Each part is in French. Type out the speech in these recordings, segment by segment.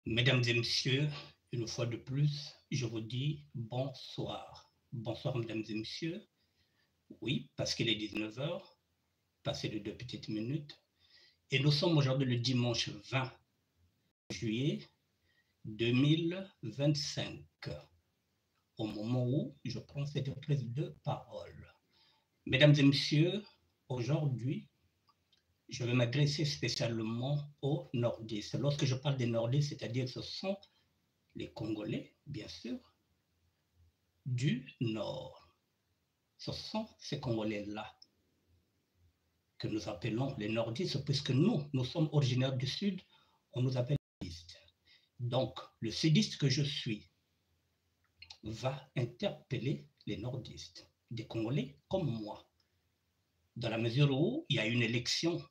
Mesdames et messieurs, une fois de plus, je vous dis bonsoir. Bonsoir, mesdames et messieurs. Oui, parce qu'il est 19 heures, passé de 2 petites minutes. Et nous sommes aujourd'hui le dimanche 20 juillet 2025, au moment où je prends cette prise de parole. Mesdames et messieurs, aujourd'hui, je vais m'adresser spécialement aux nordistes. Lorsque je parle des nordistes, c'est-à-dire ce sont les Congolais, bien sûr, du Nord. Ce sont ces Congolais-là que nous appelons les nordistes, puisque nous sommes originaires du Sud, on nous appelle les sudistes. Donc, le sudiste que je suis va interpeller les nordistes, des Congolais comme moi, dans la mesure où il y a une élection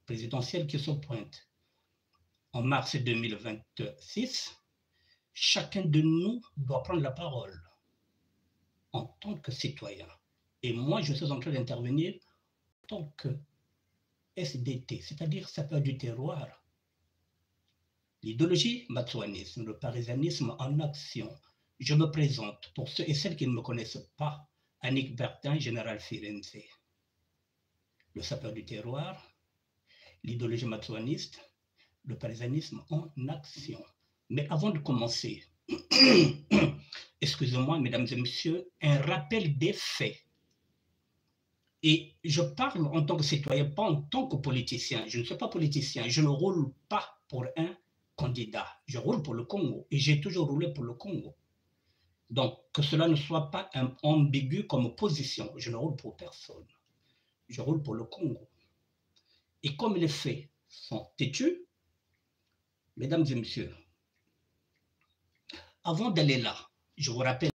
présidentielle qui se pointe. En mars 2026, chacun de nous doit prendre la parole en tant que citoyen. Et moi, je suis en train d'intervenir en tant que SDT, c'est-à-dire sapeur du terroir. L'idéologie matsouanisme, le parisianisme en action. Je me présente, pour ceux et celles qui ne me connaissent pas, Annick Bertin, général Firenze. Le sapeur du terroir, l'idéologie matsouaniste, le parisianisme en action. Mais avant de commencer, excusez-moi, mesdames et messieurs, un rappel des faits. Et je parle en tant que citoyen, pas en tant que politicien. Je ne suis pas politicien, je ne roule pas pour un candidat. Je roule pour le Congo et j'ai toujours roulé pour le Congo. Donc, que cela ne soit pas ambigu comme position. Je ne roule pour personne. Je roule pour le Congo. Et comme les faits sont têtus, mesdames et messieurs, avant d'aller là, je vous rappelle,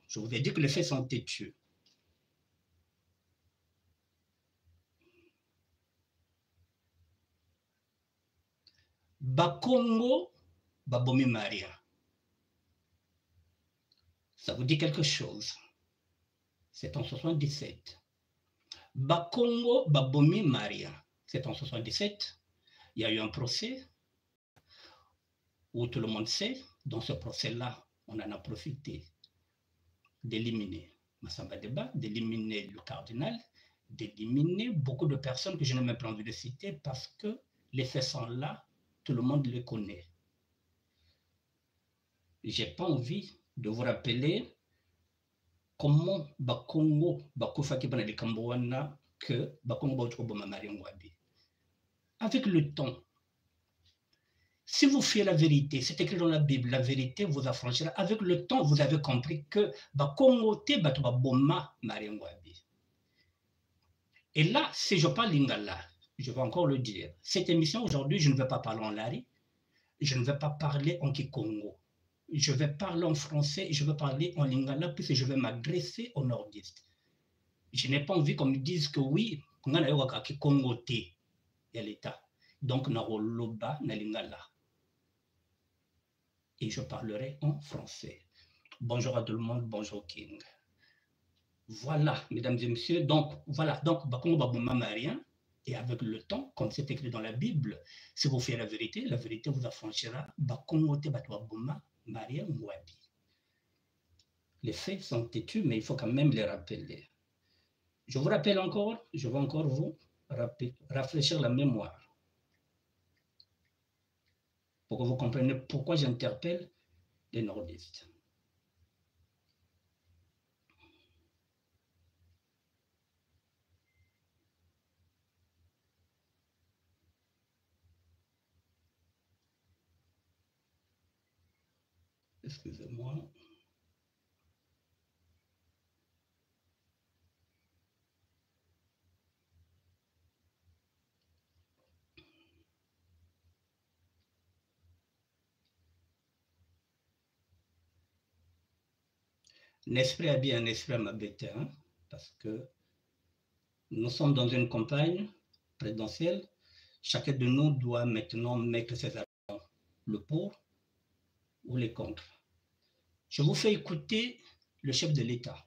je vous ai dit que les faits sont têtus. Bakongo, Babomi Maria. Ça vous dit quelque chose? C'est en 77. Bakongo, Babomi Maria. C'est en 77. Il y a eu un procès où tout le monde sait. Dans ce procès-là, on en a profité d'éliminer Massamba Deba, d'éliminer le cardinal, d'éliminer beaucoup de personnes que je n'ai même pas envie de citer parce que les faits sont là, tout le monde les connaît. Je n'ai pas envie de vous rappeler comment Bakongo, Bakufaki Banali Kambowana, que Bakongo Bautoboma Mariangwabi. Avec le temps, si vous fiez la vérité, c'est écrit dans la Bible, la vérité vous affranchira. Avec le temps, vous avez compris que Bakongo te Batobaboma Mariangwabi. Et là, si je parle lingala, je vais encore le dire. Cette émission aujourd'hui, je ne vais pas parler en lari, je ne vais pas parler en kikongo. Je vais parler en français, je vais parler en lingala, puisque je vais m'adresser aux nordistes. Je n'ai pas envie qu'on me dise que oui, on a eu kikongo te, il y a l'État. Donc, na roloba na lingala. Et je parlerai en français. Bonjour à tout le monde, bonjour King. Voilà, mesdames et messieurs, donc voilà, donc Bakongo Babouma Marien, et avec le temps, comme c'est écrit dans la Bible, si vous faites la vérité vous affranchira. Bakongo te Babouma Marien Mwabi. Les faits sont têtus, mais il faut quand même les rappeler. Je vous rappelle encore, je vais encore vous rafraîchir la mémoire pour que vous compreniez pourquoi j'interpelle les nordistes. Excusez-moi. L'esprit a bien un esprit à m'abêter, hein, parce que nous sommes dans une campagne présidentielle. Chacun de nous doit maintenant mettre ses arguments, le pour ou les contre. Je vous fais écouter le chef de l'État.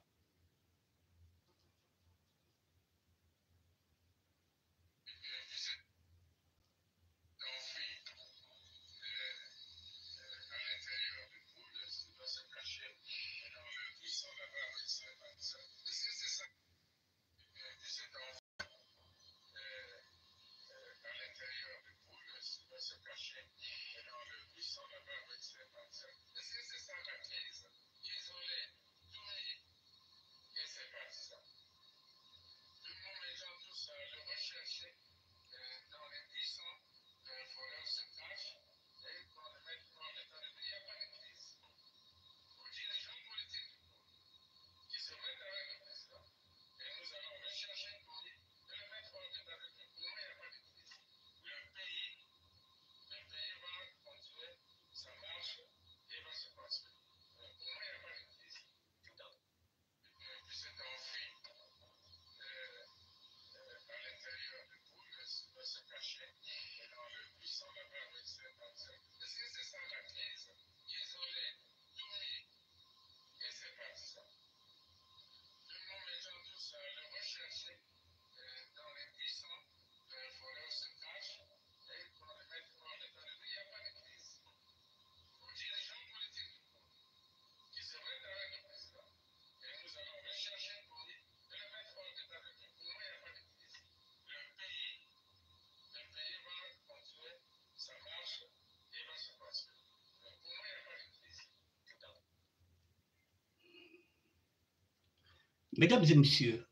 Mesdames et messieurs,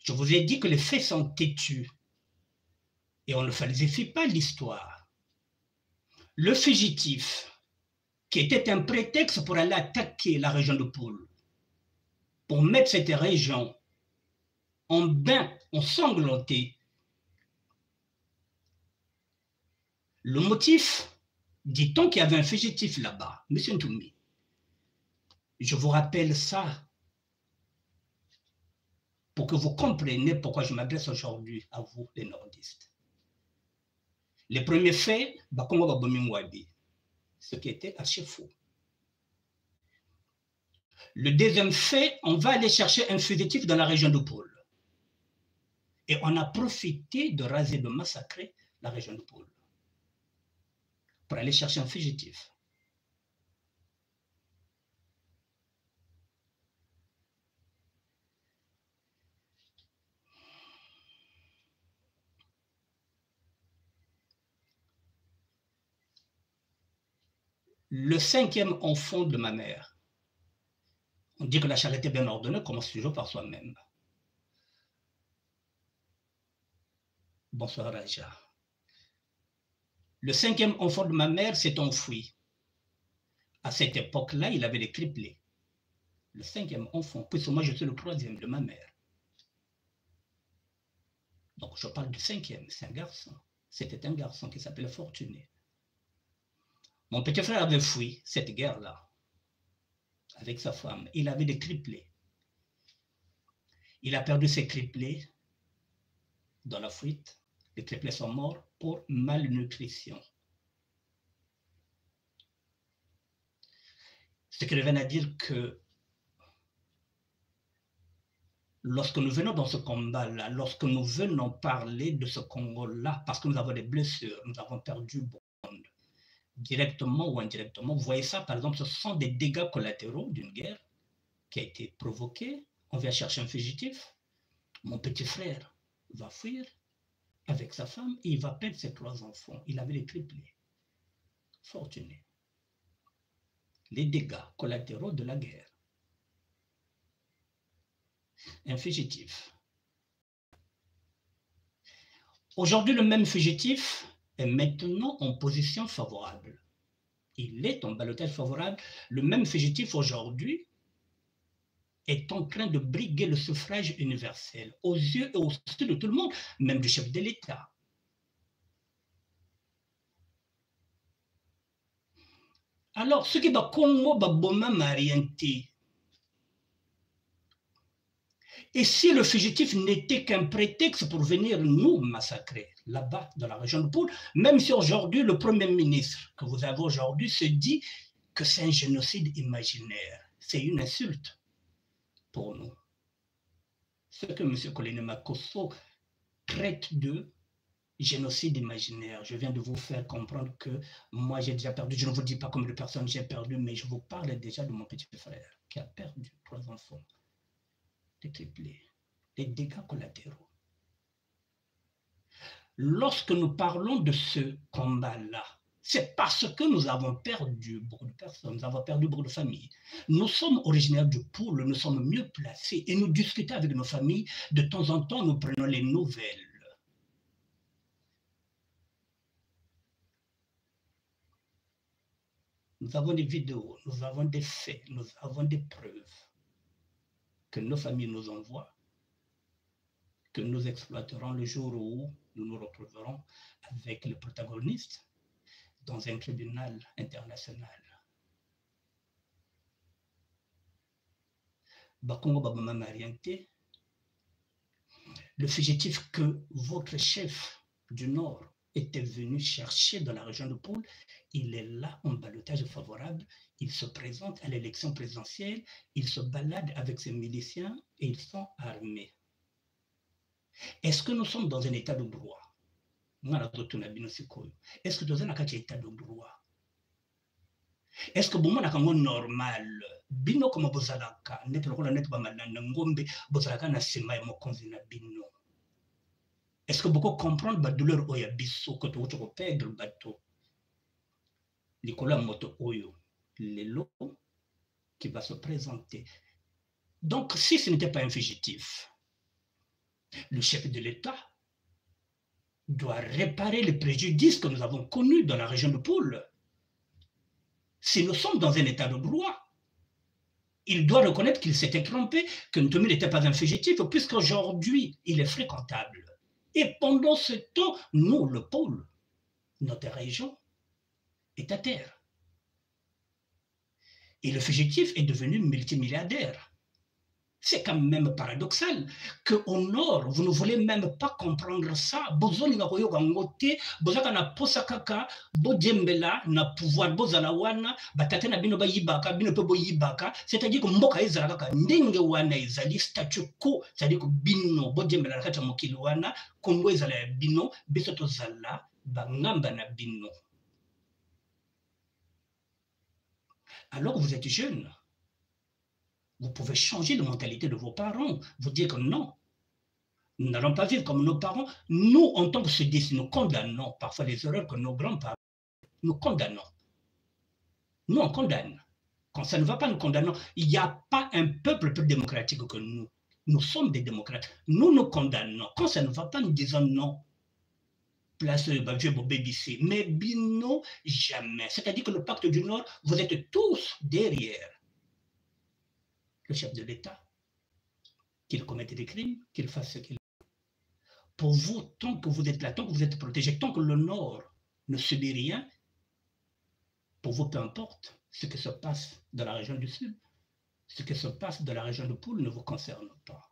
je vous ai dit que les faits sont têtus et on ne falsifie pas l'histoire. Le fugitif, qui était un prétexte pour aller attaquer la région de Poul, pour mettre cette région en bain, ensanglanté. Le motif, dit-on qu'il y avait un fugitif là-bas, M. Ntoumi. Je vous rappelle ça pour que vous compreniez pourquoi je m'adresse aujourd'hui à vous, les nordistes. Les premiers faits, Bakongo Babomingwabi, ce qui était archi faux. Le deuxième fait, on va aller chercher un fugitif dans la région de Poul. Et on a profité de raser, de massacrer la région de Poul pour aller chercher un fugitif. Le cinquième enfant de ma mère. On dit que la charité bien ordonnée commence toujours par soi-même. Bonsoir Raja. Le cinquième enfant de ma mère s'est enfui. À cette époque-là, il avait des triplés. Le cinquième enfant, puisque moi je suis le troisième de ma mère. Donc je parle du cinquième, c'est un garçon. C'était un garçon qui s'appelait Fortuné. Mon petit frère avait fui cette guerre-là avec sa femme. Il avait des triplés. Il a perdu ses triplés dans la fuite. Les triplés sont morts pour malnutrition. Ce qui revient à dire que lorsque nous venons dans ce combat-là, lorsque nous venons parler de ce Congo-là, parce que nous avons des blessures, nous avons perdu beaucoup de monde, directement ou indirectement, vous voyez ça, par exemple, ce sont des dégâts collatéraux d'une guerre qui a été provoquée. On vient chercher un fugitif. Mon petit frère va fuir avec sa femme et il va perdre ses 3 enfants. Il avait les triplés. Fortuné. Les dégâts collatéraux de la guerre. Un fugitif. Aujourd'hui, le même fugitif est maintenant en position favorable. Il est en ballottage favorable. Le même fugitif aujourd'hui est en train de briguer le suffrage universel aux yeux et aux yeux de tout le monde, même du chef de l'État. Alors, ce qui va Congo va boma marianté. Et si le fugitif n'était qu'un prétexte pour venir nous massacrer, là-bas, dans la région de Poul, même si aujourd'hui, le Premier ministre que vous avez aujourd'hui se dit que c'est un génocide imaginaire, c'est une insulte pour nous. Ce que M. Colin Makosso traite de génocide imaginaire. Je viens de vous faire comprendre que moi j'ai déjà perdu, je ne vous dis pas combien de personnes j'ai perdu, mais je vous parle déjà de mon petit frère qui a perdu 3 enfants, des triplés, des dégâts collatéraux. Lorsque nous parlons de ce combat-là, c'est parce que nous avons perdu beaucoup de personnes, nous avons perdu beaucoup de familles. Nous sommes originaires du Poul, nous sommes mieux placés et nous discutons avec nos familles. De temps en temps, nous prenons les nouvelles. Nous avons des vidéos, nous avons des faits, nous avons des preuves que nos familles nous envoient, que nous exploiterons le jour où nous nous retrouverons avec le protagoniste dans un tribunal international. Bakongo Babama Marianté, le fugitif que votre chef du Nord était venu chercher dans la région de Poul, il est là en ballottage favorable, il se présente à l'élection présidentielle, il se balade avec ses miliciens et ils sont armés. Est-ce que nous sommes dans un état de droit? Est-ce que nous sommes dans un état de droit? Est-ce que vous avez normal? Bino comme bozalaka, net lokola net ba malanda ngombe bozalaka na sima ya mokonzi na bino. Est-ce que vous comprenez la douleur oya biso que tu vas perdre le bateau? Nicolas Moto Oyo, l'élo qui va se présenter Donc, si ce n'était pas un fugitif, le chef de l'État doit réparer les préjudices que nous avons connus dans la région de Poule. Si nous sommes dans un état de droit, il doit reconnaître qu'il s'était trompé, que Ntomi n'était pas un fugitif, puisqu'aujourd'hui, il est fréquentable. Et pendant ce temps, nous, le pôle, notre région, est à terre. Et le fugitif est devenu multimilliardaire. C'est quand même paradoxal qu'au nord, vous ne voulez même pas comprendre ça. Bozoni nga koyoka ngote, bozaka na posa kaka, bodjembela na pouvoir bozala wana, batate na bino bayibaka, bino pe boyibaka, c'est-à-dire que mboka ezala kaka ndenge wana ezali statu quo, c'est-à-dire que bino bodjembela na kati ya mokili wana, Kongo ezala ya bino, biso tozala bangamba na bino. Alors que vous êtes jeune, vous pouvez changer la mentalité de vos parents, vous dire que non, nous n'allons pas vivre comme nos parents. Nous, en tant que sudistes, nous condamnons parfois les erreurs que nos grands-parents, nous condamnons. Nous, on condamne. Quand ça ne va pas, nous condamnons. Il n'y a pas un peuple plus démocratique que nous. Nous sommes des démocrates. Nous nous condamnons. Quand ça ne va pas, nous disons non. Place vieux BBC. Mais bino, jamais. C'est-à-dire que le pacte du Nord, vous êtes tous derrière le chef de l'État, qu'il commette des crimes, qu'il fasse ce qu'il veut. Pour vous, tant que vous êtes là, tant que vous êtes protégé, tant que le Nord ne subit rien, pour vous, peu importe ce qui se passe dans la région du Sud, ce qui se passe dans la région de Poule ne vous concerne pas.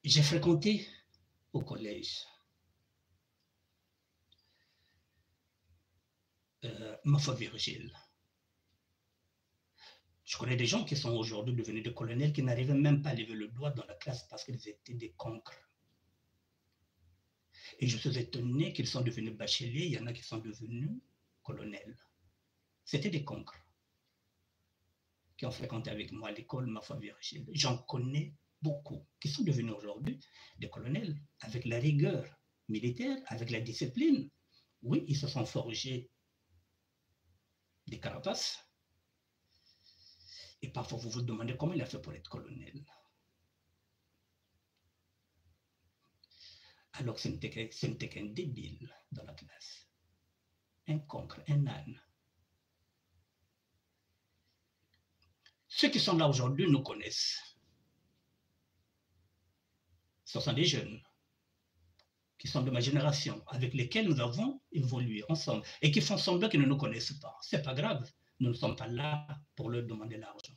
J'ai fréquenté au collège Mafo Virgile. Je connais des gens qui sont aujourd'hui devenus des colonels qui n'arrivaient même pas à lever le doigt dans la classe parce qu'ils étaient des cancres. Et je suis étonné qu'ils sont devenus bacheliers, il y en a qui sont devenus colonels. C'était des cancres qui ont fréquenté avec moi l'école Mafo Virgile. J'en connais beaucoup qui sont devenus aujourd'hui des colonels avec la rigueur militaire, avec la discipline. Oui, ils se sont forgés des carapaces. Et parfois, vous vous demandez comment il a fait pour être colonel. Alors que ce n'était qu'un débile dans la classe. Un cancre, un âne. Ceux qui sont là aujourd'hui nous connaissent. Ce sont des jeunes qui sont de ma génération, avec lesquels nous avons évolué ensemble et qui font semblant qu'ils ne nous connaissent pas. Ce n'est pas grave, nous ne sommes pas là pour leur demander l'argent.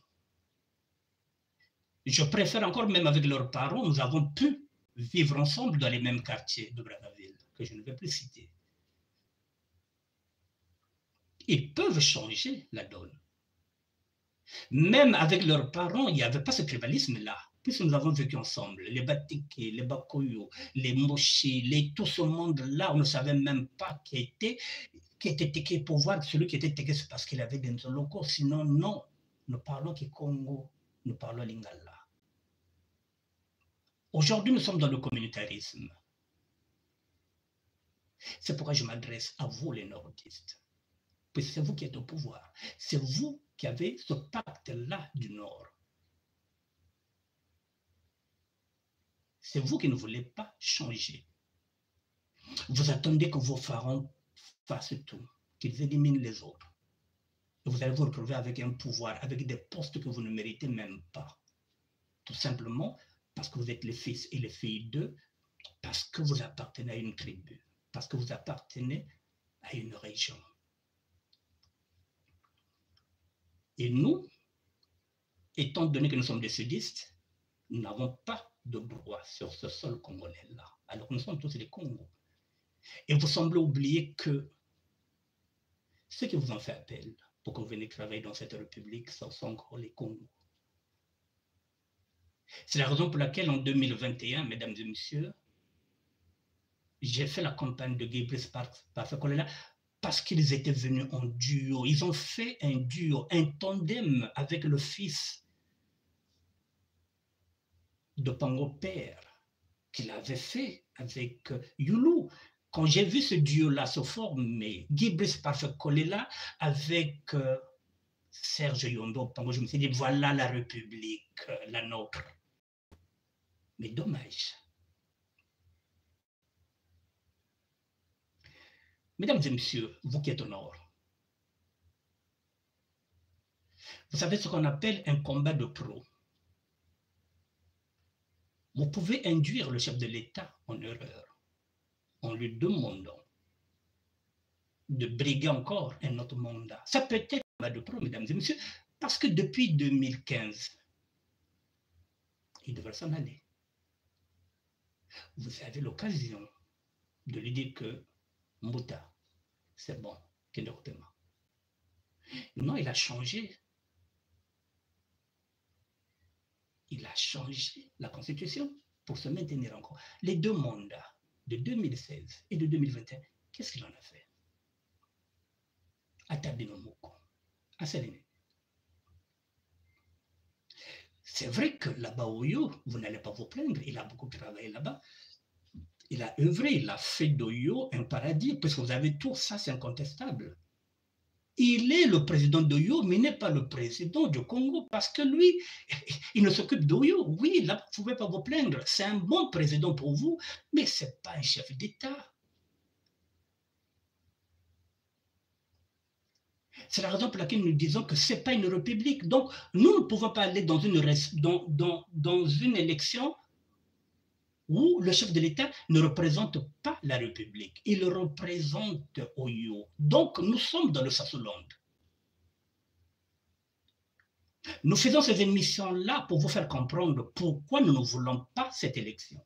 Je préfère encore, même avec leurs parents, nous avons pu vivre ensemble dans les mêmes quartiers de Brazzaville, que je ne vais plus citer. Ils peuvent changer la donne. Même avec leurs parents, il n'y avait pas ce tribalisme-là. Puisque nous avons vécu ensemble, les Batike, les Bakoyo, les Moshi, tout ce monde-là, on ne savait même pas qui était Teke pour voir celui qui était Teke, c'est parce qu'il avait des locaux. Sinon, non. Nous parlons Kikongo, nous parlons Lingala. Aujourd'hui, nous sommes dans le communautarisme. C'est pourquoi je m'adresse à vous, les nordistes. Puisque c'est vous qui êtes au pouvoir. C'est vous qui avez ce pacte-là du Nord. C'est vous qui ne voulez pas changer. Vous attendez que vos pharaons fassent tout, qu'ils éliminent les autres. Et vous allez vous retrouver avec un pouvoir, avec des postes que vous ne méritez même pas. Tout simplement parce que vous êtes les fils et les filles d'eux, parce que vous appartenez à une tribu, parce que vous appartenez à une région. Et nous, étant donné que nous sommes des sudistes, nous n'avons pas de droit sur ce sol congolais-là. Alors nous sommes tous des Congos. Et vous semblez oublier que ceux qui vous ont fait appel pour que vous veniez travailler dans cette république, ce sont encore les Congos. C'est la raison pour laquelle en 2021, mesdames et messieurs, j'ai fait la campagne de Guy-Brice Parfait-Kolela parce qu'ils étaient venus en duo. Ils ont fait un duo, un tandem avec le fils de Pango Père qu'il avait fait avec Youlou. quand j'ai vu ce duo-là se former, Guy Brice Parfait-Kolela avec Serge Yondo, je me suis dit, voilà la République, la nôtre. Mais dommage. Mesdames et messieurs, vous qui êtes au nord, vous savez ce qu'on appelle un combat de pro. Vous pouvez induire le chef de l'État en erreur en lui demandant de briguer encore un autre mandat. Ça peut être un combat de pro, mesdames et messieurs, parce que depuis 2015, il devrait s'en aller. Vous avez l'occasion de lui dire que Mbouta, c'est bon, non, il a changé. Il a changé la Constitution pour se maintenir encore. Les deux mandats de 2016 et de 2021, qu'est-ce qu'il en a fait? C'est vrai que là-bas au Oyo, vous n'allez pas vous plaindre, il a beaucoup travaillé là-bas. Il a œuvré, il a fait d'Oyo un paradis, parce que vous avez tout ça, c'est incontestable. Il est le président d'Oyo, mais il n'est pas le président du Congo, parce que lui, il ne s'occupe d'Oyo. Oui, là, vous ne pouvez pas vous plaindre. C'est un bon président pour vous, mais ce n'est pas un chef d'État. C'est la raison pour laquelle nous disons que ce n'est pas une république. Donc, nous ne pouvons pas aller dans une élection où le chef de l'État ne représente pas la République. Il représente Oyo. Donc, nous sommes dans le Sassoland. Nous faisons ces émissions-là pour vous faire comprendre pourquoi nous ne voulons pas cette élection.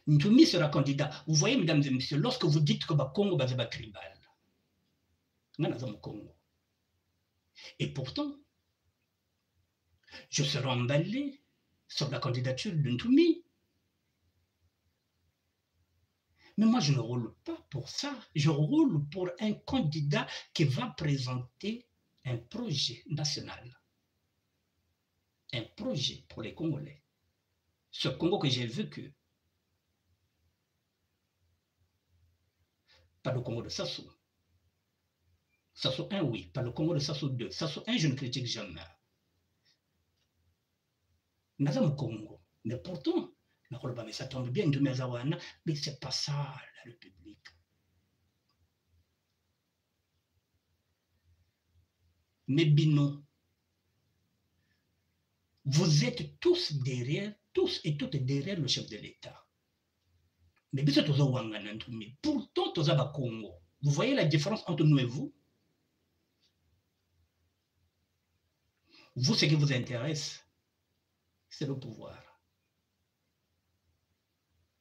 Ntoumi sera candidat. Vous voyez, mesdames et messieurs, lorsque vous dites que Congo va tribal, Congo. Et pourtant, je serai emballé sur la candidature de Ntoumi. Mais moi, je ne roule pas pour ça. Je roule pour un candidat qui va présenter un projet national. Un projet pour les Congolais. Ce Congo que j'ai vécu. Pas le Congo de Sassou. Sassou 1, oui. Pas le Congo de Sassou 2. Sassou 1, je ne critique jamais. Nous avons le Congo. Mais pourtant, mais ça tombe bien, mais ce n'est pas ça la République. Mais Bino, vous êtes tous et toutes derrière le chef de l'État. Mais pourtant, Congo. Vous voyez la différence entre nous et vous? Vous, ce qui vous intéresse, c'est le pouvoir.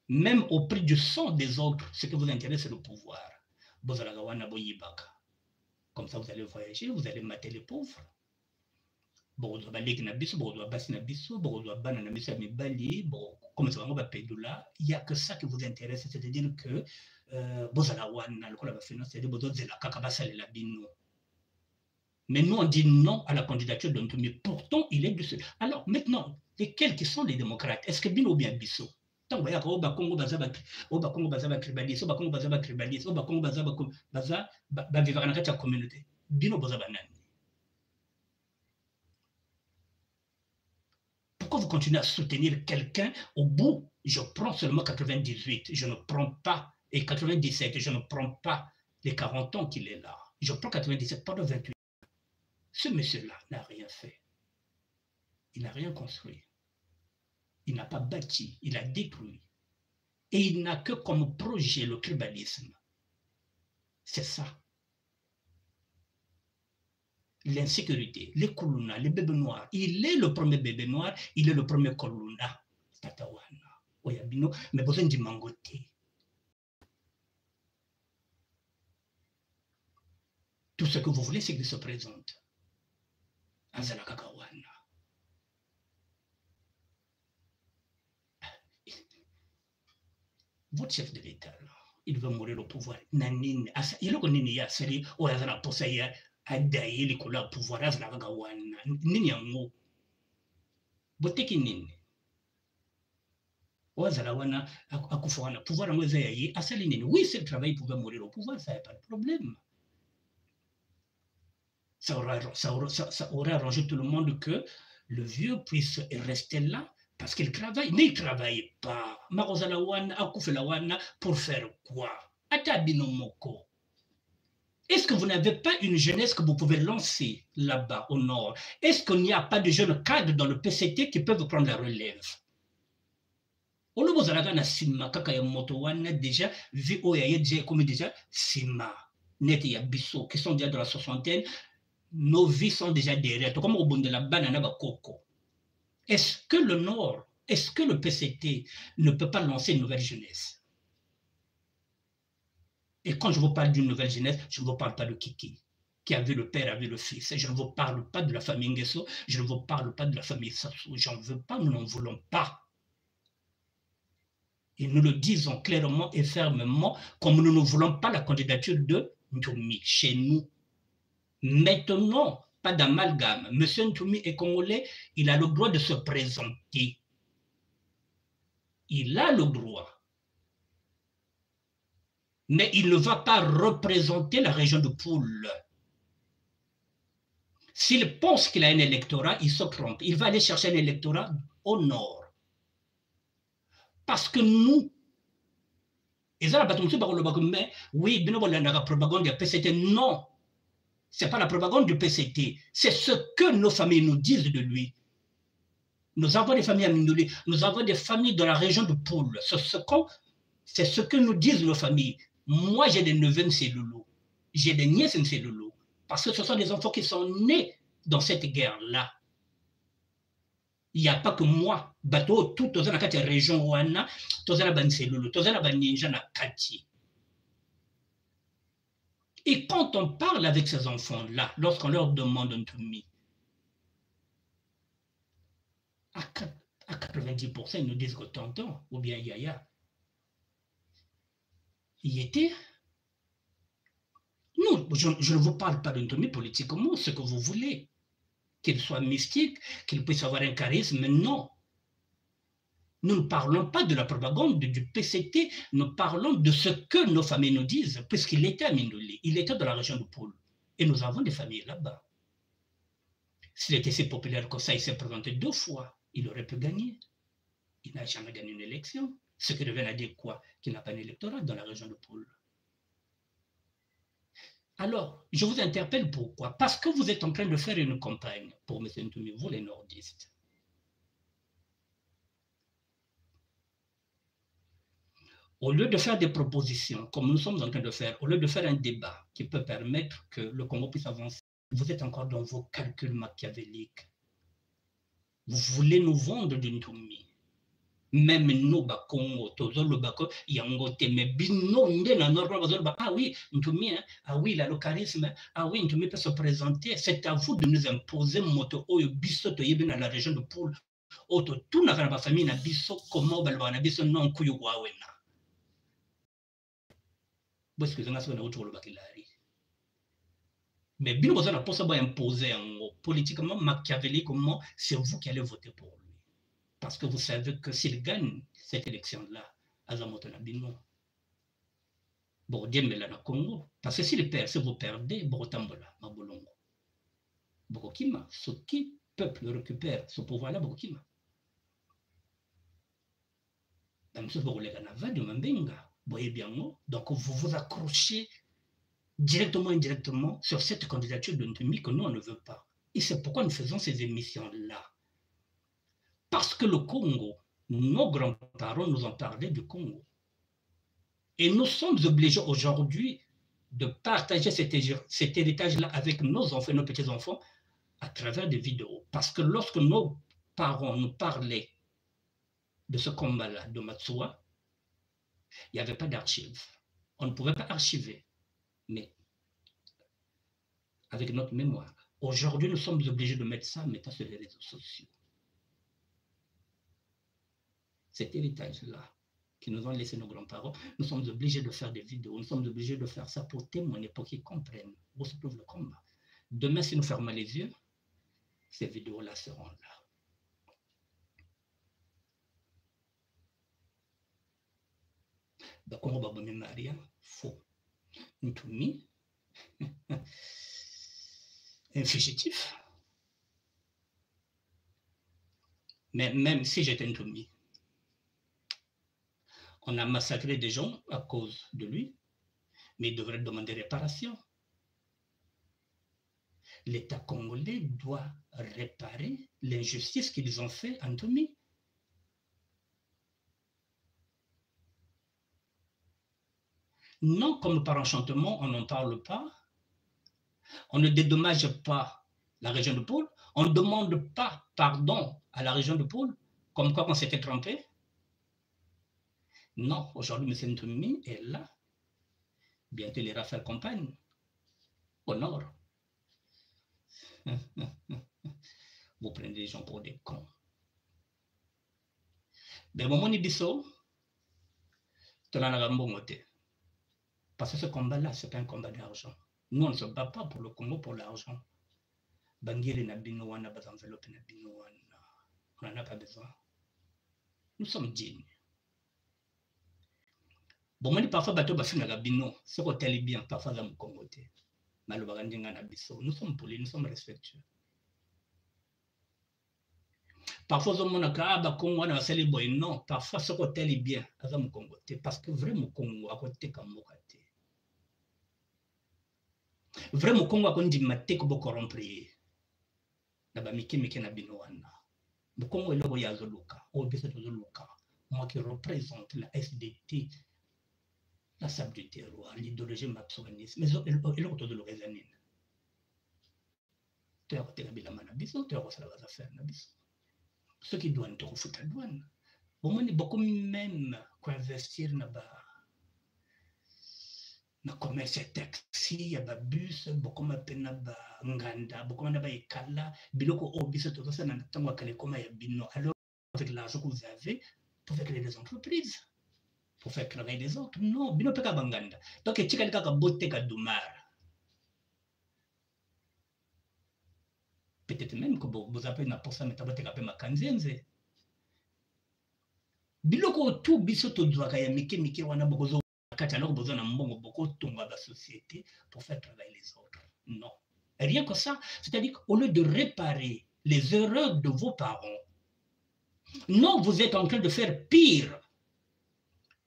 Même au prix du sang des autres, ce qui vous intéresse, c'est le pouvoir. Comme ça, vous allez voyager, vous allez mater les pauvres. Comme ça, il n'y a que ça qui vous intéresse, c'est-à-dire que mais nous, on dit non à la candidature de Ntoumi. Pourtant, il est du seul. Alors, maintenant, lesquels qui sont les démocrates? Est-ce que Bino ou bien Bisso? Tant que Oba Congo Bazaba Kribalis, Oba Congo Bazaba Kribalis, Oba Congo Bazaba vivre dans la communauté. Bino Bazaba Nani. Pourquoi vous continuez à soutenir quelqu'un au bout? Je prends seulement 98, je ne prends pas, et 97, je ne prends pas les 40 ans qu'il est là. Je prends 97, pas de 28. Ce monsieur-là n'a rien fait. Il n'a rien construit. Il n'a pas bâti, il a détruit. Et il n'a que comme projet le tribalisme. C'est ça. L'insécurité, les Kuluna, les bébés noirs. Il est le premier bébé noir, il est le premier Kuluna. Tatawana. Oyabino, mais besoin de mangoté. Tout ce que vous voulez, c'est qu'il se présente. Azala Kakawana. Votre chef de l'État, il veut mourir au pouvoir. Nanine, il est connu, il y a série, ou il y a posé à daïr les couleurs pouvoir, Azala Kakawana. Ninyango. Boteki nini. pouvoir, oui, c'est le travail, il pouvait mourir au pouvoir, ça n'y a pas de problème. Ça aurait arrangé tout le monde que le vieux puisse rester là parce qu'il travaille. Mais il ne travaille pas. Pour faire quoi? Est-ce que vous n'avez pas une jeunesse que vous pouvez lancer là-bas au nord? Est-ce qu'il n'y a pas de jeunes cadres dans le PCT qui peuvent prendre la relève? Déjà, déjà, Sima, qui sont déjà dans la soixantaine, nos vies sont déjà derrière. Comme au bout de la banane, est-ce que le Nord, est-ce que le PCT ne peut pas lancer une nouvelle jeunesse? Et quand je vous parle d'une nouvelle jeunesse, je ne vous parle pas de Kiki, qui a vu le père, a vu le fils. Je ne vous parle pas de la famille Nguesso, je ne vous parle pas de la famille Sassou. J'en veux pas, nous n'en voulons pas. Et nous le disons clairement et fermement, comme nous ne voulons pas la candidature de Ntoumi chez nous. Maintenant, pas d'amalgame. Monsieur Ntoumi est congolais, il a le droit de se présenter. Il a le droit. Mais il ne va pas représenter la région de Poule. S'il pense qu'il a un électorat, il se trompe. Il va aller chercher un électorat au nord. Parce que nous, oui, la propagande du PCT, non. Ce n'est pas la propagande du PCT, c'est ce que nos familles nous disent de lui. Nous avons des familles à Mindouli, nous avons des familles dans la région de Poule. C'est ce que nous disent nos familles. Moi, j'ai des neveux Nseloulou, j'ai des nièces Nseloulou, parce que ce sont des enfants qui sont nés dans cette guerre-là. Il n'y a pas que moi, bateau, tout dans la région Rwanda, dans la Nseloulou, dans la Ninja na Kati. Et quand on parle avec ces enfants-là, lorsqu'on leur demande un Ntoumi, à 90%, ils nous disent que tonton, ou bien yaya, il était. Non, je ne vous parle pas d'un Ntoumi politiquement, ce que vous voulez. Qu'il soit mystique, qu'il puisse avoir un charisme, non. Nous ne parlons pas de la propagande du PCT, nous parlons de ce que nos familles nous disent, puisqu'il était à Mindouli, il était dans la région de Poule, et nous avons des familles là-bas. S'il était si populaire que ça, il s'est présenté 2 fois, il aurait pu gagner. Il n'a jamais gagné une élection. Ce qui revient à dire quoi? Qu'il n'a pas un électorat dans la région de Poule. Alors, je vous interpelle pourquoi? Parce que vous êtes en train de faire une campagne pour M. Ntoumi, vous les nordistes. Au lieu de faire des propositions, comme nous sommes en train de faire, au lieu de faire un débat qui peut permettre que le Congo puisse avancer, vous êtes encore dans vos calculs machiavéliques. Vous voulez nous vendre du Ntoumi. Même nous, Bakongo, Tozolo Bako, Yangote, mais Bino, ah oui, Ntoumi, ah oui, il a le charisme, ah oui, Ntoumi peut se présenter. C'est à vous de nous imposer moto oyo biso to yebe dans la région de Poule. Auto tout na kana ba famille na biso comment balba na biso non kuyo wawena. Parce que ça na autour le bakilari. Mais Bino boza na posa ba imposer politiquement, machiavéliquement, c'est vous qui allez voter pour lui. Parce que vous savez que s'il gagne cette élection-là, Azamoto Nabino, Bordemela na Congo, parce que s'il perd, si vous perdez, Borotambola, Mabolongo. Bokokima, ce qui peuple récupère ce pouvoir-là, Bokokima. Donc vous vous accrochez directement ou indirectement sur cette candidature de Ntoumi que nous, on ne veut pas. Et c'est pourquoi nous faisons ces émissions-là. Parce que le Congo, nos grands-parents nous ont parlé du Congo. Et nous sommes obligés aujourd'hui de partager cet héritage-là avec nos enfants, nos petits-enfants, à travers des vidéos. Parce que lorsque nos parents nous parlaient de ce combat-là, de Matsuwa, il n'y avait pas d'archives. On ne pouvait pas archiver, mais avec notre mémoire. Aujourd'hui, nous sommes obligés de mettre ça maintenant sur les réseaux sociaux. Cet héritage-là qui nous ont laissé nos grands-parents, nous sommes obligés de faire des vidéos, nous sommes obligés de faire ça pour témoigner, pour qu'ils comprennent où se trouve le combat. Demain, si nous fermons les yeux, ces vidéos-là seront là. Bakongo babone Maria, faux. Ntoumi, un fugitif. Mais même si j'étais Ntoumi, on a massacré des gens à cause de lui, mais il devrait demander réparation. L'État congolais doit réparer l'injustice qu'ils ont fait à Ntoumi. Non, comme par enchantement, on n'en parle pas. On ne dédommage pas la région de Pôle. On ne demande pas pardon à la région de Pôle, comme quoi on s'était trompé. Non, aujourd'hui, M. Ntoumi est là. Bientôt, il ira faire campagne au nord. Vous prenez les gens pour des cons. Mais moment ni biso, parce que ce combat-là, ce n'est pas un combat d'argent. Nous, on ne se bat pas pour le Congo pour l'argent. Bangiri na bino wana, bazanvelope na bino wana. On n'en a pas besoin. Nous sommes dignes. Bon, moi, parfois, bateau bafinga bino, ce qu'on telle bien, parfois, dans le Congo. Nous sommes polis, nous sommes respectueux. Parfois, non, parfois, ce qu'on telle bien, parce que vraiment, Congo, à côté comme Mokate. Vraiment, Congo, à côté de Mate, comme corrompre. Naba mike na bino wana. Le Congo est là où il y a Zoluka, moi qui représente la SDT, la sable du terroir, l'idéologie matsoganiste, mais il est autour de l'organisation. Tu as côté la bila manabiso, tu as côté la base faire nabiso. Ceux qui doivent te refouler la douane. Au moins, beaucoup même qu'investir na commerce taxi, ya ba bus, beaucoup mapena ba nganda, beaucoup na ba ekala, biloko obiso to ça na tango kale koma ya bino. Alors avec l'argent que vous avez, pour faire créer des entreprises, pour faire travailler les autres. Non, bino peka banganda. Donc etika lika ka botte ka dumara. Peut-être même que vous appelez na pour ça metabote ka pe makanzenze. Biloko tout biso to zwaka ya mike wana bokozo alors besoin d'un monde beaucoup tomber la société pour faire travailler les autres. Non. Rien que ça, c'est-à-dire qu'au lieu de réparer les erreurs de vos parents, non, vous êtes en train de faire pire.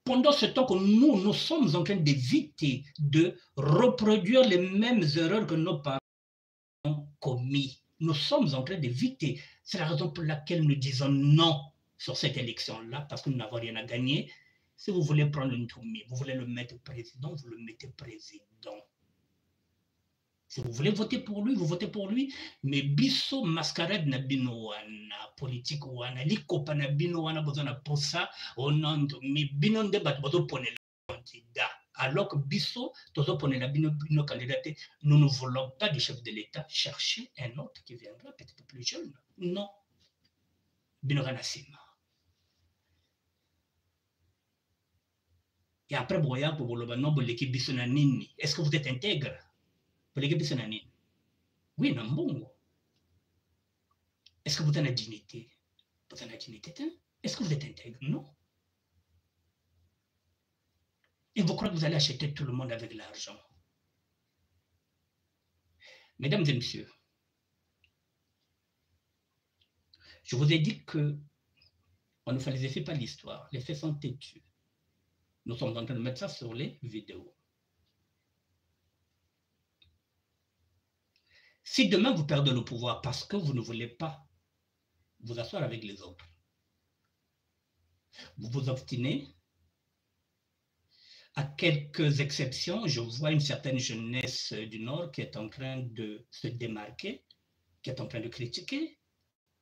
Pendant ce temps que nous sommes en train d'éviter de reproduire les mêmes erreurs que nos parents ont commis. Nous sommes en train d'éviter. C'est la raison pour laquelle nous disons non sur cette élection-là, parce que nous n'avons rien à gagner. Si vous voulez prendre une Ntoumi, vous voulez le mettre président, vous le mettez président. Si vous voulez voter pour lui, vous votez pour lui. Mais biso mascarade na bino wana, politique wana, likopa na bino wana, besoin pour ça, on a Ntoumi, bino ndebat, bozo pone le candidat. Alors que biso, tozo pone la bino candidat, nous ne voulons pas du chef de l'État, chercher un autre qui viendra peut-être plus jeune. Non. Bino Ranasima. Et après, pour l'équipe Bissonanini, est-ce que vous êtes intègre pour l'équipe Bissonanini? Oui, non, bon. Est-ce que vous avez la dignité? Vous avez la dignité? Est-ce que vous êtes intègre? Non. Et vous croyez que vous allez acheter tout le monde avec l'argent? Mesdames et messieurs, je vous ai dit que on ne falsifiait pas l'histoire. Les faits sont têtus. Nous sommes en train de mettre ça sur les vidéos. Si demain vous perdez le pouvoir parce que vous ne voulez pas vous asseoir avec les autres, vous vous obstinez, à quelques exceptions, je vois une certaine jeunesse du Nord qui est en train de se démarquer, qui est en train de critiquer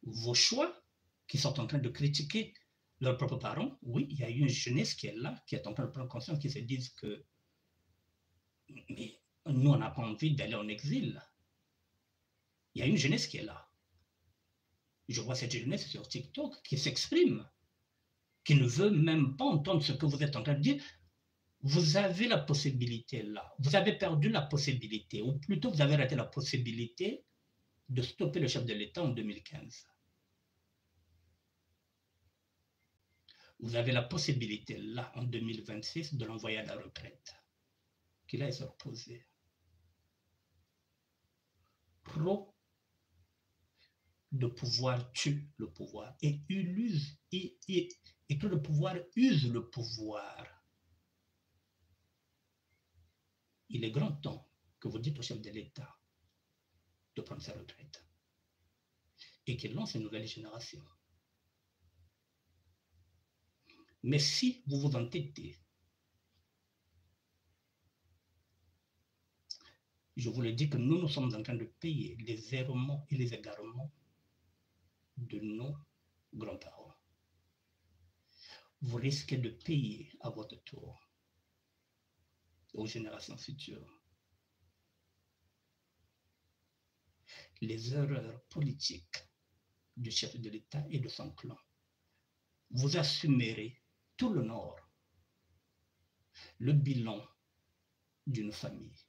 vos choix, qui sont en train de critiquer leurs propres parents. Oui, il y a une jeunesse qui est là, qui est en train de prendre conscience, qui se disent que mais nous, on n'a pas envie d'aller en exil. Il y a une jeunesse qui est là. Je vois cette jeunesse sur TikTok qui s'exprime, qui ne veut même pas entendre ce que vous êtes en train de dire. Vous avez la possibilité là. Vous avez perdu la possibilité, ou plutôt vous avez raté la possibilité de stopper le chef de l'État en 2015. Vous avez la possibilité, là, en 2026, de l'envoyer à la retraite. Qu'il aille se reposer. Trop de pouvoir tue le pouvoir et trop de pouvoir use le pouvoir. Il est grand temps que vous dites au chef de l'État de prendre sa retraite et qu'il lance une nouvelle génération. Mais si vous vous entêtez, je vous le dis que nous sommes en train de payer les errements et les égarements de nos grands-parents. Vous risquez de payer à votre tour aux générations futures les erreurs politiques du chef de l'État et de son clan. Vous assumerez tout le Nord, le bilan d'une famille,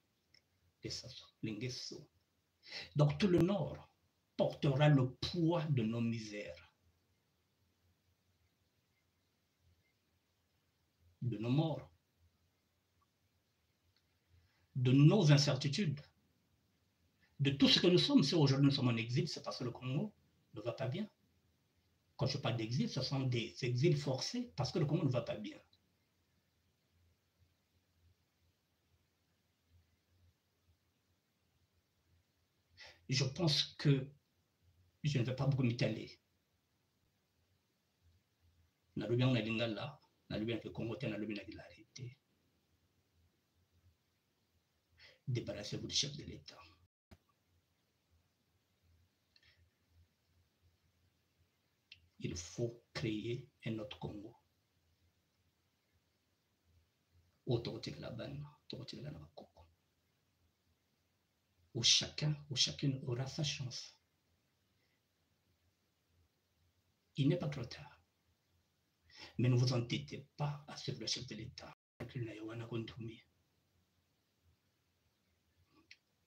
les Sassou, les Nguesso. Donc tout le Nord portera le poids de nos misères, de nos morts, de nos incertitudes, de tout ce que nous sommes. Si aujourd'hui nous sommes en exil, c'est parce que le Congo ne va pas bien. Quand je parle d'exil, ce sont des exils forcés parce que le Congo ne va pas bien. Je pense que je ne vais pas beaucoup m'étaler. Nalobi on a lingala, nalobi que Congo tient nalobi na l'arrêté. Débarrassez-vous du chef de l'État. Il faut créer un autre Congo. Autorité de la banne, autorité de la Nakoko. Où chacun ou chacune aura sa chance. Il n'est pas trop tard. Mais ne vous entêtez pas à suivre le chef de l'État.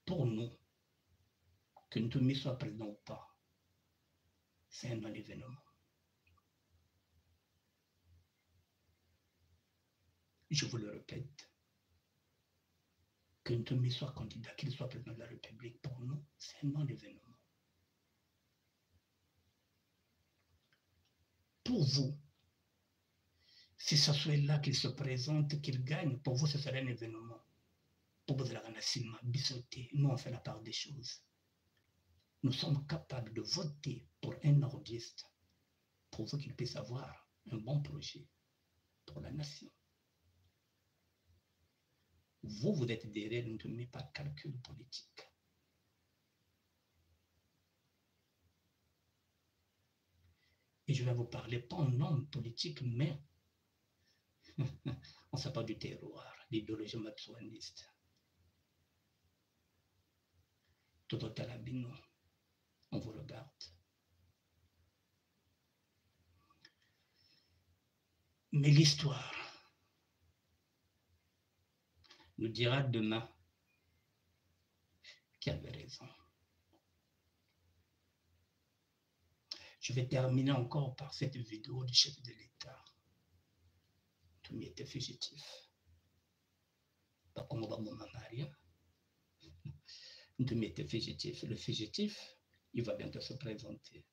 Pour nous, que Ntoumi soit président ou pas, c'est un non-événement. Je vous le répète, que Ntoumi soit candidat, qu'il soit président de la République, pour nous, c'est un non-événement. Pour vous, si ça soit là qu'il se présente, qu'il gagne, pour vous, ce serait un événement. Pour vous, nous, on fait la part des choses. Nous sommes capables de voter pour un nordiste, pour vous qu'il puisse avoir un bon projet pour la nation. Vous, vous êtes derrière Ntoumi par calcul politique. Et je vais vous parler pas en homme politique, mais on ne sait pas du terroir, l'idéologie matsouaniste. Tout au talabino, on vous regarde. Mais l'histoire nous dira demain qui avait raison. Je vais terminer encore par cette vidéo du chef de l'État. Ntoumi était fugitif. Pas comme Obama Maria. Ntoumi était fugitif. Le fugitif, il va bientôt se présenter.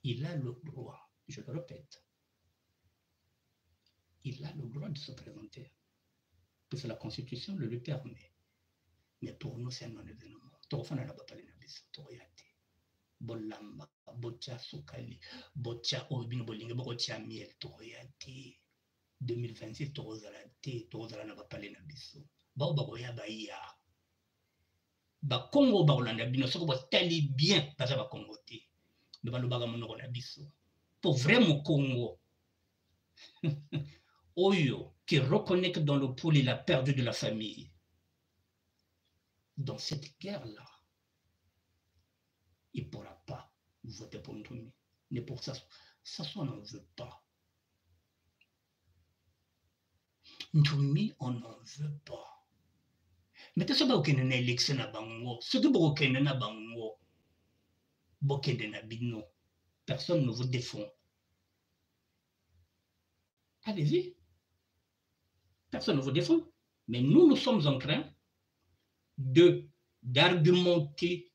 Il a le droit, je le répète, il a le droit de se présenter. Parce que la Constitution le lui permet. Mais pour nous, c'est un non-événement. Bolamba, Botia Sukali, Botia Obin Boling, Botia Miel, Toriate, 2026, Torozalate, Torozala Bapale Nabiso, Baobagoya Baïa, Bakongo Baolanda Bino, ce que vous tali bien, parce que Bakongo te, mais Balobaga Monoro Nabiso. Pour vraiment Congo, Oyo, qui reconnaît que dans le pool, il a perdu de la famille. Dans cette guerre-là, il ne pourra pas voter pour Ntoumi. Mais pour ça, on n'en veut pas. Ntoumi, on n'en veut pas. Mais tu sais pas qu'il y a une élection à Bango. Ce que qu'il y a Bango, personne ne vous défend. allez-y. Personne ne vous défend. Mais nous sommes en train d'argumenter,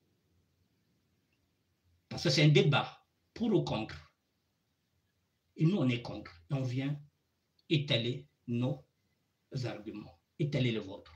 parce que c'est un débat pour ou contre. Et nous, on est contre. Et on vient étaler nos arguments, étaler les vôtres.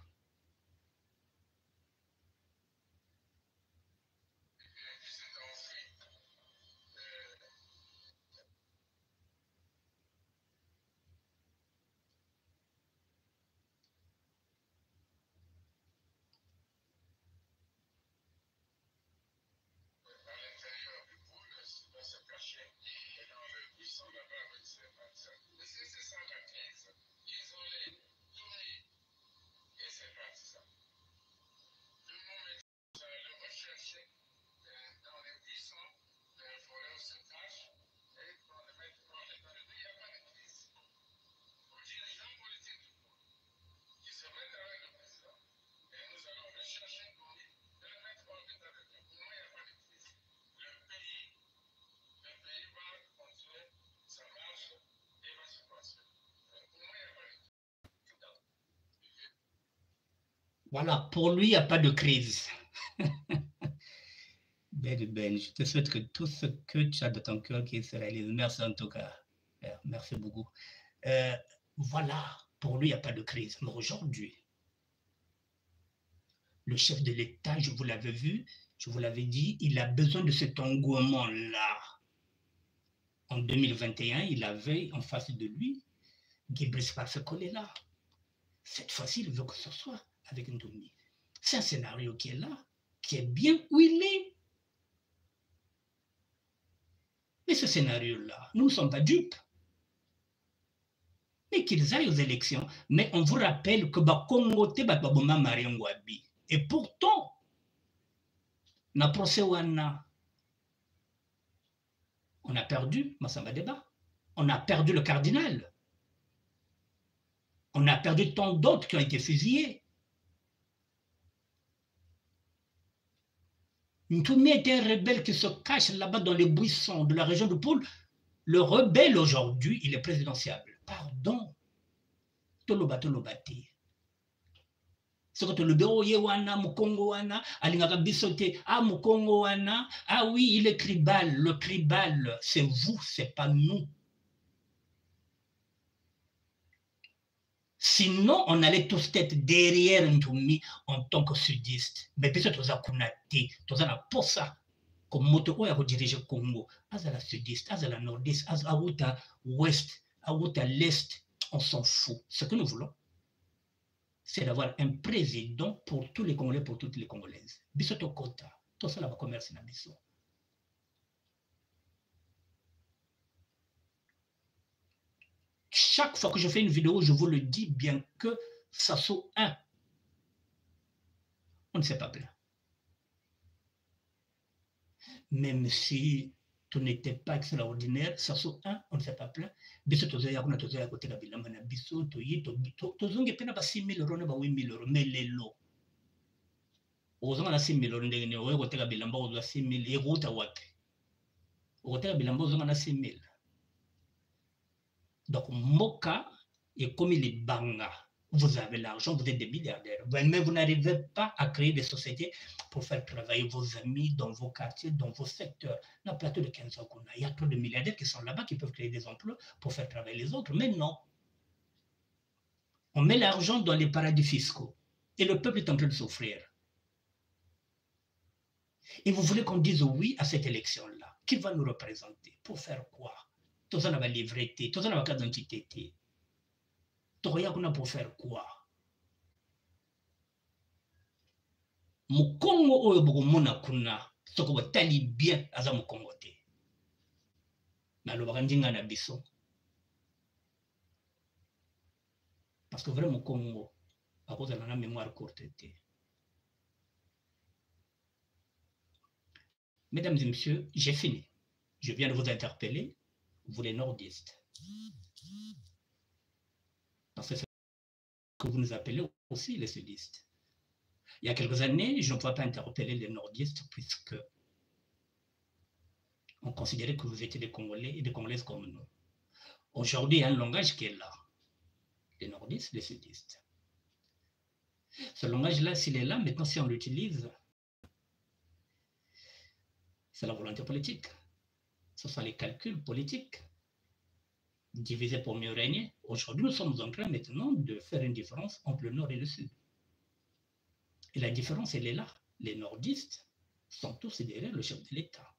Voilà, pour lui, il n'y a pas de crise. Ben, je te souhaite que tout ce que tu as de ton cœur qui se réalise. Merci en tout cas. Merci beaucoup. Voilà, pour lui, il n'y a pas de crise. Mais aujourd'hui, le chef de l'État, je vous l'avais vu, je vous l'avais dit, il a besoin de cet engouement-là. En 2021, il avait en face de lui Guy-Brice Parfait-Kolela. Cette fois-ci, il veut que ce soit avec Ndoumi. C'est un scénario qui est là, qui est bien où il est. Mais ce scénario-là, nous ne sommes pas dupes. Mais qu'ils aillent aux élections. Mais on vous rappelle que Congo te Baboma Mariangwabi. Et pourtant, na procès wana, on a perdu Massamba Deba. On a perdu le cardinal. On a perdu tant d'autres qui ont été fusillés. Ntoumi était un rebelle qui se cache là-bas dans les buissons de la région de Poul. Le rebelle aujourd'hui, il est présidentiable. Pardon. Tolobati. Ce que le bureau Yewana, Mukongo wana, Alingaka Bisote, ah Mukongo wana, ah oui, il est tribal. Le tribal, c'est vous, c'est pas nous. Sinon, on allait tous être derrière Ntoumi en tant que sudiste. Mais peut-être que ça na posa comme moto oya ko diriger Congo. Azala sudiste, azala nordiste, azala ouest, azala l'est, on s'en fout. Ce que nous voulons, c'est d'avoir un président pour tous les Congolais, pour toutes les Congolaises. Bisoto Kota, tout ça là va commerce na biso. Chaque fois que je fais une vidéo, je vous le dis bien que ça soit un. On ne s'est pas plaint. Même si tout n'était pas extraordinaire, ça soit un, on ne s'est pas plaint. Biso tozoya kuna tozoya côté la bilamba na biso toyi tozonge pena ba 6 000 euros na ba 8 000 euros mais lelo. Ozonga na 6 000 euros ndenge ne oyo côté la bilamba ozo 6 000 eruta wapi. Côté la bilamba ozonga na 6 000. Donc Moka est comme les bangas. Vous avez l'argent, vous êtes des milliardaires. Mais vous n'arrivez pas à créer des sociétés pour faire travailler vos amis dans vos quartiers, dans vos secteurs. Dans le plateau de Kenzakuna, il y a trop de milliardaires qui sont là-bas, qui peuvent créer des emplois pour faire travailler les autres. Mais non. On met l'argent dans les paradis fiscaux. Et le peuple est en train de souffrir. Et vous voulez qu'on dise oui à cette élection-là. Qui va nous représenter? Pour faire quoi? Tout ça va livrer, tout ça va carte d'identité. Pour faire quoi? Mukongo oyo bokomona kuna soko botali bien aza mukongo te. Nalobaka ndinga na biso. Parce que vraiment Congo akozala na mémoire courte te. Mesdames et messieurs, j'ai fini. Je viens de vous interpeller, vous les nordistes. Parce que c'est ce que vous nous appelez aussi les sudistes. Il y a quelques années, je ne pouvais pas interpeller les nordistes puisque on considérait que vous étiez des Congolais et des Congolaises comme nous. Aujourd'hui, il y a un langage qui est là. Les nordistes, les sudistes. Ce langage-là, s'il est là, maintenant, si on l'utilise, c'est la volonté politique. Ce sont les calculs politiques. Diviser pour mieux régner. Aujourd'hui, nous sommes en train maintenant de faire une différence entre le nord et le sud. Et la différence, elle est là. Les nordistes sont tous derrière le chef de l'État.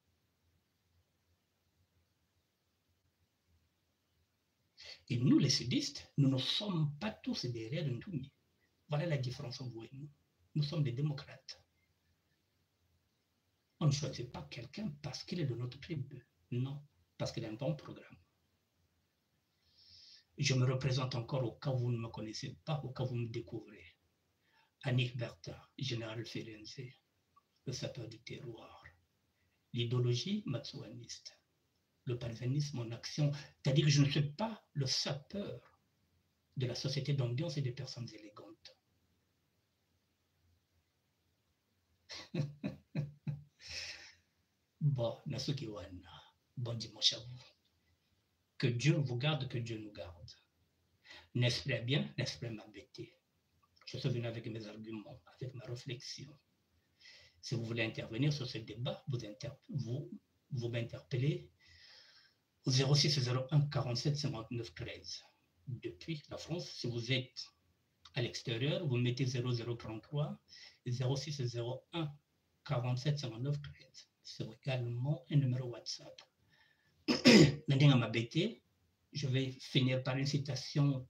Et nous, les sudistes, nous ne sommes pas tous derrière Ndoumi. Voilà la différence entre vous et nous. Nous sommes des démocrates. On ne choisit pas quelqu'un parce qu'il est de notre tribu. Non, parce qu'il a un bon programme. Je me représente encore au cas où vous ne me connaissez pas, au cas où vous me découvrez. Annick Bertha, général Firenze, le sapeur du terroir. L'idéologie matsouaniste. Le parisianisme en action. C'est-à-dire que je ne suis pas le sapeur de la société d'ambiance et des personnes élégantes. Bon, Nasuki Wana, bon dimanche à vous. Que Dieu vous garde, que Dieu nous garde. N'est-ce pas bien, n'est-ce pas m'embêter? Je suis venu avec mes arguments, avec ma réflexion. Si vous voulez intervenir sur ce débat, vous m'interpellez au 06 01 47 59 13. Depuis la France, si vous êtes à l'extérieur, vous mettez 0033 06 01 47 59 13. C'est également un numéro WhatsApp. Maintenant, à m'embêter, je vais finir par une citation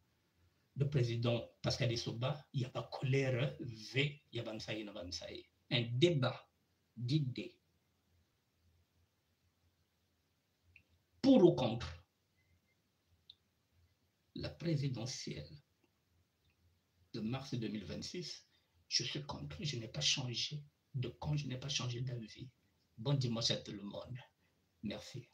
du président Pascal Issoba. Il n'y a pas colère, V, il y a Bamsaï, un débat d'idées pour ou contre la présidentielle de mars 2026. Je suis contre, je n'ai pas changé de camp, je n'ai pas changé d'avis. Bon dimanche à tout le monde. Merci.